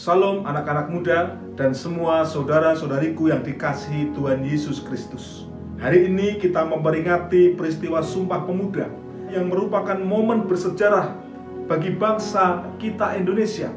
Salam anak-anak muda dan semua saudara-saudariku yang dikasihi Tuhan Yesus Kristus. Hari ini kita memperingati peristiwa Sumpah Pemuda yang merupakan momen bersejarah bagi bangsa kita Indonesia.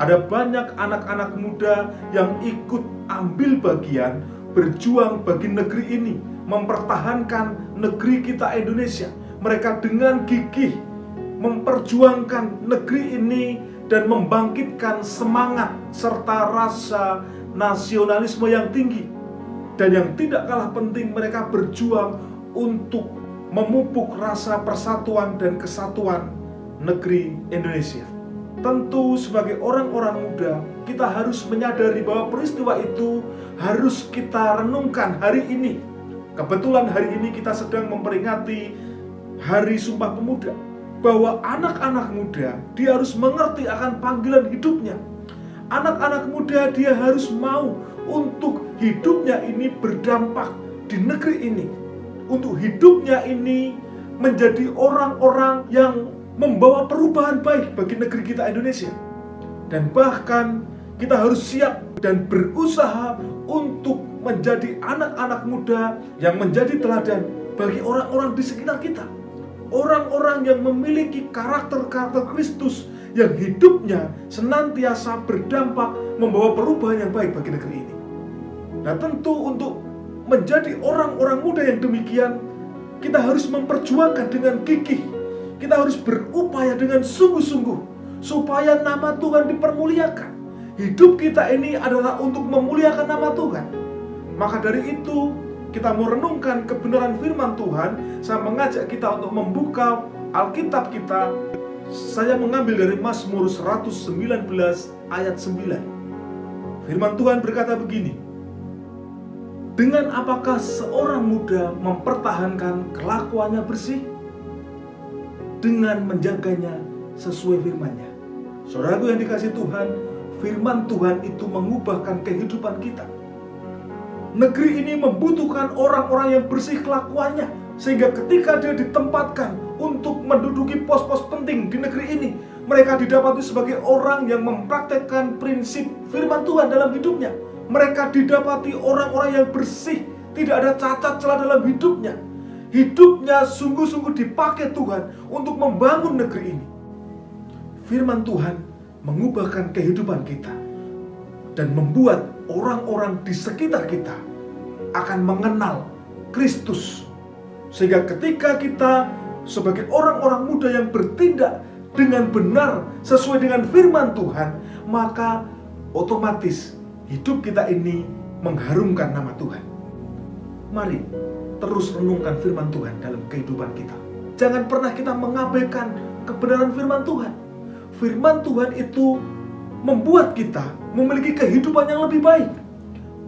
Ada banyak anak-anak muda yang ikut ambil bagian berjuang bagi negeri ini, mempertahankan negeri kita Indonesia. Mereka dengan gigih memperjuangkan negeri ini dan membangkitkan semangat serta rasa nasionalisme yang tinggi. Dan yang tidak kalah penting, mereka berjuang untuk memupuk rasa persatuan dan kesatuan negeri Indonesia. Tentu sebagai orang-orang muda, kita harus menyadari bahwa peristiwa itu harus kita renungkan hari ini. Kebetulan hari ini kita sedang memperingati Hari Sumpah Pemuda, bahwa anak-anak muda dia harus mengerti akan panggilan hidupnya. Anak-anak muda dia harus mau untuk hidupnya ini berdampak di negeri ini, untuk hidupnya ini menjadi orang-orang yang membawa perubahan baik bagi negeri kita Indonesia. Dan bahkan kita harus siap dan berusaha untuk menjadi anak-anak muda yang menjadi teladan bagi orang-orang di sekitar kita. Orang-orang yang memiliki karakter-karakter Kristus yang hidupnya senantiasa berdampak membawa perubahan yang baik bagi negeri ini. Nah, tentu untuk menjadi orang-orang muda yang demikian, kita harus memperjuangkan dengan gigih. Kita harus berupaya dengan sungguh-sungguh supaya nama Tuhan dipermuliakan. Hidup kita ini adalah untuk memuliakan nama Tuhan. Maka dari itu, kita mau renungkan kebenaran firman Tuhan. Saya mengajak kita untuk membuka Alkitab kita. Saya mengambil dari Mazmur 119 ayat 9. Firman Tuhan berkata begini: dengan apakah seorang muda mempertahankan kelakuannya bersih? Dengan menjaganya sesuai firman-Nya. Saudaraku yang dikasihi Tuhan, firman Tuhan itu mengubahkan kehidupan kita. Negeri ini membutuhkan orang-orang yang bersih kelakuannya, sehingga ketika dia ditempatkan untuk menduduki pos-pos penting di negeri ini, mereka didapati sebagai orang yang mempraktekkan prinsip firman Tuhan dalam hidupnya. Mereka didapati orang-orang yang bersih, tidak ada cacat celah dalam hidupnya. Hidupnya sungguh-sungguh dipakai Tuhan untuk membangun negeri ini. Firman Tuhan mengubahkan kehidupan kita dan membuat orang-orang di sekitar kita akan mengenal Kristus. Sehingga ketika kita sebagai orang-orang muda yang bertindak dengan benar sesuai dengan firman Tuhan, maka otomatis hidup kita ini mengharumkan nama Tuhan. Mari terus renungkan firman Tuhan dalam kehidupan kita. Jangan pernah kita mengabaikan kebenaran firman Tuhan. Firman Tuhan itu membuat kita memiliki kehidupan yang lebih baik.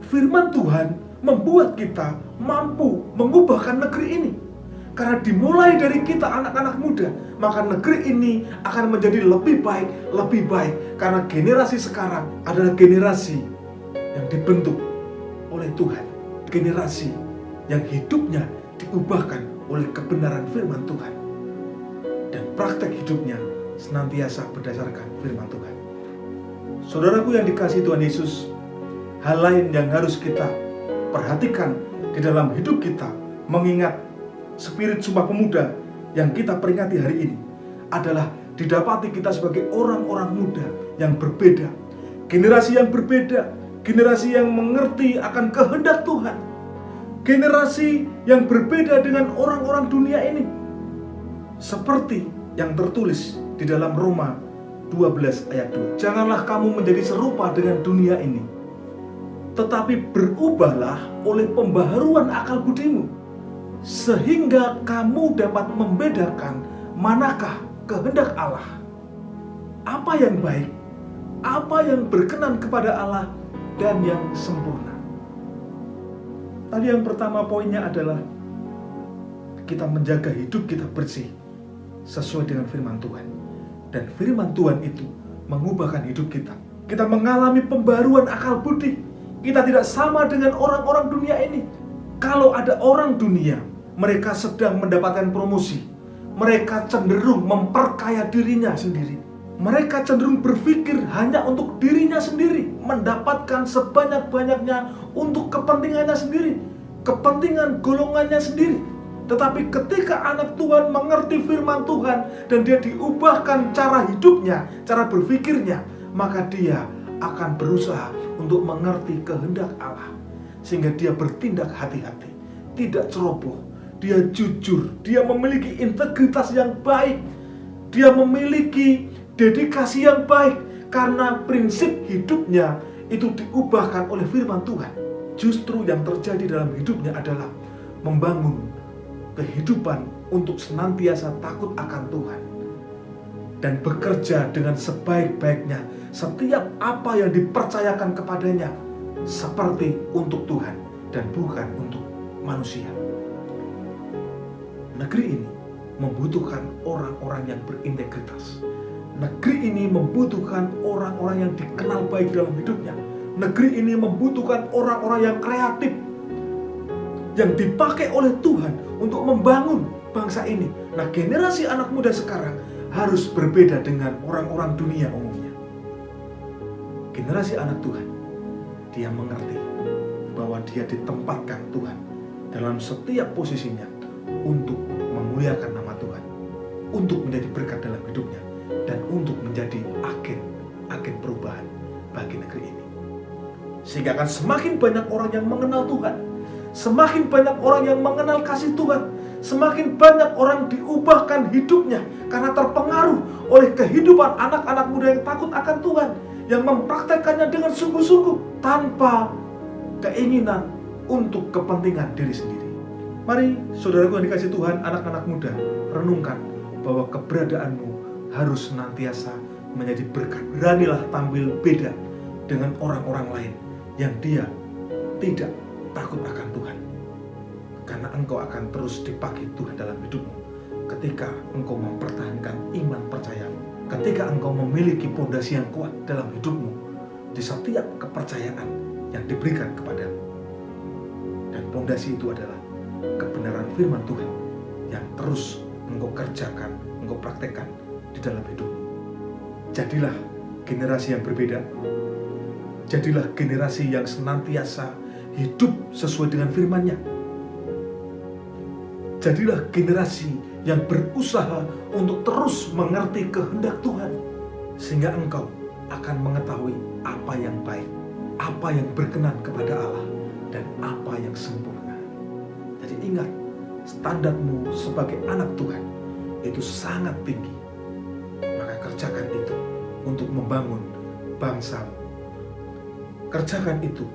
Firman Tuhan membuat kita mampu mengubahkan negeri ini. Karena dimulai dari kita anak-anak muda, maka negeri ini akan menjadi lebih baik, lebih baik. Karena generasi sekarang adalah generasi yang dibentuk oleh Tuhan. Generasi yang hidupnya diubahkan oleh kebenaran firman Tuhan. Dan praktek hidupnya senantiasa berdasarkan firman Tuhan. Saudaraku yang dikasihi Tuhan Yesus, hal lain yang harus kita perhatikan di dalam hidup kita, mengingat spirit Sumpah Pemuda yang kita peringati hari ini, adalah didapati kita sebagai orang-orang muda yang berbeda. Generasi yang berbeda, generasi yang mengerti akan kehendak Tuhan. Generasi yang berbeda dengan orang-orang dunia ini. Seperti yang tertulis di dalam Roma 12 ayat 2. Janganlah kamu menjadi serupa dengan dunia ini, tetapi berubahlah oleh pembaharuan akal budimu, sehingga kamu dapat membedakan manakah kehendak Allah, apa yang baik, apa yang berkenan kepada Allah, dan yang sempurna. Tadi yang pertama poinnya adalah kita menjaga hidup kita bersih sesuai dengan firman Tuhan. Dan firman Tuhan itu mengubahkan hidup kita. Kita mengalami pembaruan akal budi. Kita tidak sama dengan orang-orang dunia ini. Kalau ada orang dunia, mereka sedang mendapatkan promosi. Mereka cenderung memperkaya dirinya sendiri. Mereka cenderung berpikir hanya untuk dirinya sendiri, mendapatkan sebanyak-banyaknya untuk kepentingannya sendiri, kepentingan golongannya sendiri. Tetapi ketika anak Tuhan mengerti firman Tuhan dan dia diubahkan cara hidupnya, cara berpikirnya, maka dia akan berusaha untuk mengerti kehendak Allah, sehingga dia bertindak hati-hati, tidak ceroboh, dia jujur, dia memiliki integritas yang baik, dia memiliki dedikasi yang baik, karena prinsip hidupnya itu diubahkan oleh firman Tuhan. Justru yang terjadi dalam hidupnya adalah membangun kehidupan untuk senantiasa takut akan Tuhan dan bekerja dengan sebaik-baiknya setiap apa yang dipercayakan kepadanya seperti untuk Tuhan dan bukan untuk manusia. Negeri ini membutuhkan orang-orang yang berintegritas. Negeri ini membutuhkan orang-orang yang dikenal baik dalam hidupnya. Negeri ini membutuhkan orang-orang yang kreatif, yang dipakai oleh Tuhan untuk membangun bangsa ini. Nah, generasi anak muda sekarang harus berbeda dengan orang-orang dunia umumnya. Generasi anak Tuhan, dia mengerti bahwa dia ditempatkan Tuhan dalam setiap posisinya untuk memuliakan nama Tuhan, untuk menjadi berkat dalam hidupnya, dan untuk menjadi agen perubahan bagi negeri ini. Sehingga akan semakin banyak orang yang mengenal Tuhan, semakin banyak orang yang mengenal kasih Tuhan, semakin banyak orang diubahkan hidupnya karena terpengaruh oleh kehidupan anak-anak muda yang takut akan Tuhan, yang mempraktekkannya dengan sungguh-sungguh tanpa keinginan untuk kepentingan diri sendiri. Mari saudaraku yang dikasihi Tuhan, anak-anak muda, renungkan bahwa keberadaanmu harus senantiasa menjadi berkat. Beranilah tampil beda dengan orang-orang lain yang dia tidak takut akan Tuhan, karena engkau akan terus dipakai Tuhan dalam hidupmu ketika engkau mempertahankan iman percayamu, ketika engkau memiliki fondasi yang kuat dalam hidupmu di setiap kepercayaan yang diberikan kepadamu. Dan fondasi itu adalah kebenaran firman Tuhan yang terus engkau kerjakan, engkau praktekkan di dalam hidupmu. Jadilah generasi yang berbeda. Jadilah generasi yang senantiasa hidup sesuai dengan firman-Nya. Jadilah generasi yang berusaha untuk terus mengerti kehendak Tuhan, sehingga engkau akan mengetahui apa yang baik, apa yang berkenan kepada Allah, dan apa yang sempurna. Jadi ingat, standarmu sebagai anak Tuhan itu sangat tinggi. Maka kerjakan itu untuk membangun bangsamu. Kerjakan itu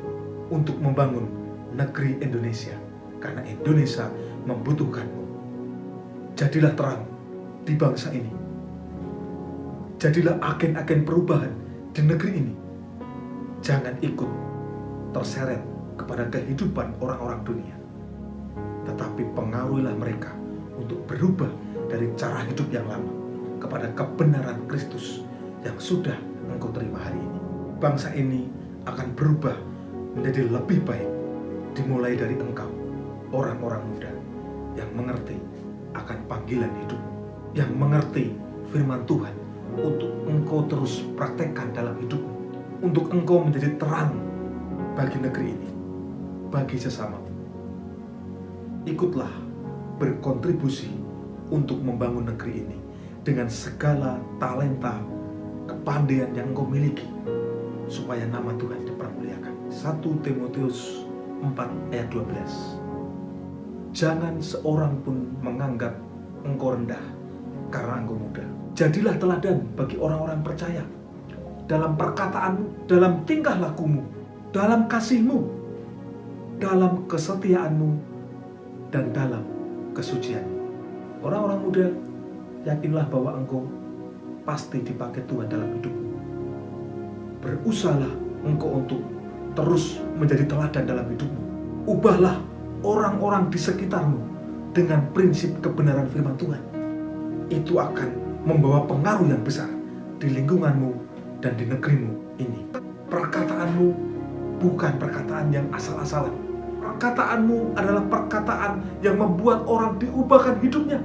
untuk membangun negeri Indonesia, karena Indonesia membutuhkanmu. Jadilah terang di bangsa ini. Jadilah agen-agen perubahan di negeri ini. Jangan ikut terseret kepada kehidupan orang-orang dunia, tetapi pengaruhilah mereka untuk berubah dari cara hidup yang lama kepada kebenaran Kristus yang sudah engkau terima hari ini. Bangsa ini akan berubah menjadi lebih baik dimulai dari engkau, orang-orang muda yang mengerti akan panggilan hidupmu, yang mengerti firman Tuhan untuk engkau terus praktekkan dalam hidupmu, untuk engkau menjadi terang bagi negeri ini, bagi sesamamu. Ikutlah berkontribusi untuk membangun negeri ini dengan segala talenta, kepandaian yang engkau miliki, supaya nama Tuhan dipermuliakan. 1 Timotius 4 ayat 12. Jangan seorang pun menganggap engkau rendah karena engkau muda. Jadilah teladan bagi orang-orang percaya dalam perkataanmu, dalam tingkah lakumu, dalam kasihmu, dalam kesetiaanmu, dan dalam kesucianmu. Orang-orang muda, yakinlah bahwa engkau pasti dipakai Tuhan dalam hidupmu. Berusahalah engkau untuk terus menjadi teladan dalam hidupmu. Ubahlah orang-orang di sekitarmu dengan prinsip kebenaran firman Tuhan. Itu akan membawa pengaruh yang besar di lingkunganmu dan di negerimu ini. Perkataanmu bukan perkataan yang asal-asalan. Perkataanmu adalah perkataan yang membuat orang diubahkan hidupnya.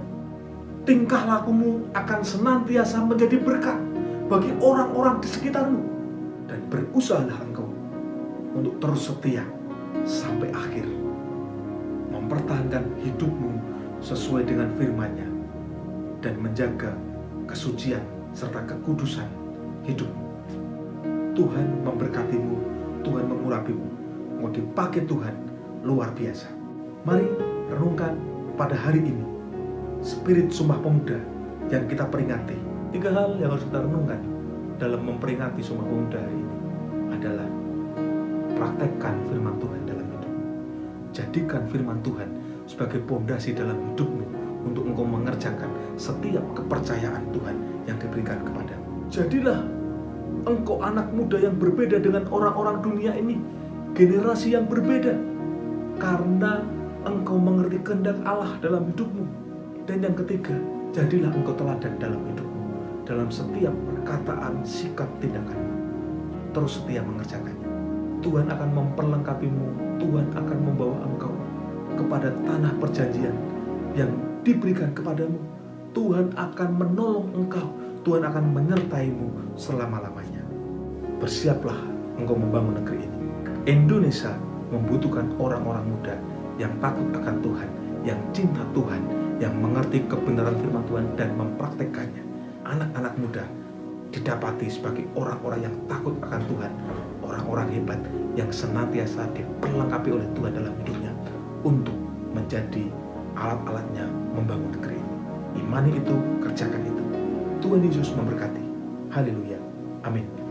Tingkah lakumu akan senantiasa menjadi berkat bagi orang-orang di sekitarmu. Dan berusahalah engkau untuk terus setia sampai akhir, mempertahankan hidupmu sesuai dengan firman-Nya dan menjaga kesucian serta kekudusan hidupmu. Tuhan memberkatimu, Tuhan mengurapimu, mau dipakai Tuhan luar biasa. Mari renungkan pada hari ini Spirit Sumpah Pemuda yang kita peringati. 3 hal yang harus kita renungkan dalam memperingati Sumpah Pemuda hari ini adalah praktekkan firman Tuhan dalam hidupmu. Jadikan firman Tuhan sebagai pondasi dalam hidupmu untuk engkau mengerjakan setiap kepercayaan Tuhan yang diberikan kepadamu. Jadilah engkau anak muda yang berbeda dengan orang-orang dunia ini, generasi yang berbeda, karena engkau mengerti kehendak Allah dalam hidupmu. Dan yang ketiga, jadilah engkau teladan dalam hidupmu, dalam setiap perkataan, sikap, tindakanmu. Terus setia mengerjakannya. Tuhan akan memperlengkapimu, Tuhan akan membawa engkau kepada tanah perjanjian yang diberikan kepadamu. Tuhan akan menolong engkau, Tuhan akan menyertaimu selama-lamanya. Bersiaplah engkau membangun negeri ini. Indonesia membutuhkan orang-orang muda yang takut akan Tuhan, yang cinta Tuhan, yang mengerti kebenaran firman Tuhan dan mempraktekkannya. Anak-anak muda didapati sebagai orang-orang yang takut akan Tuhan, orang-orang hebat yang senantiasa diperlengkapi oleh Tuhan dalam hidupnya untuk menjadi alat-alatnya membangun negeri ini. Imani itu, kerjakan itu. Tuhan Yesus memberkati. Haleluya. Amin.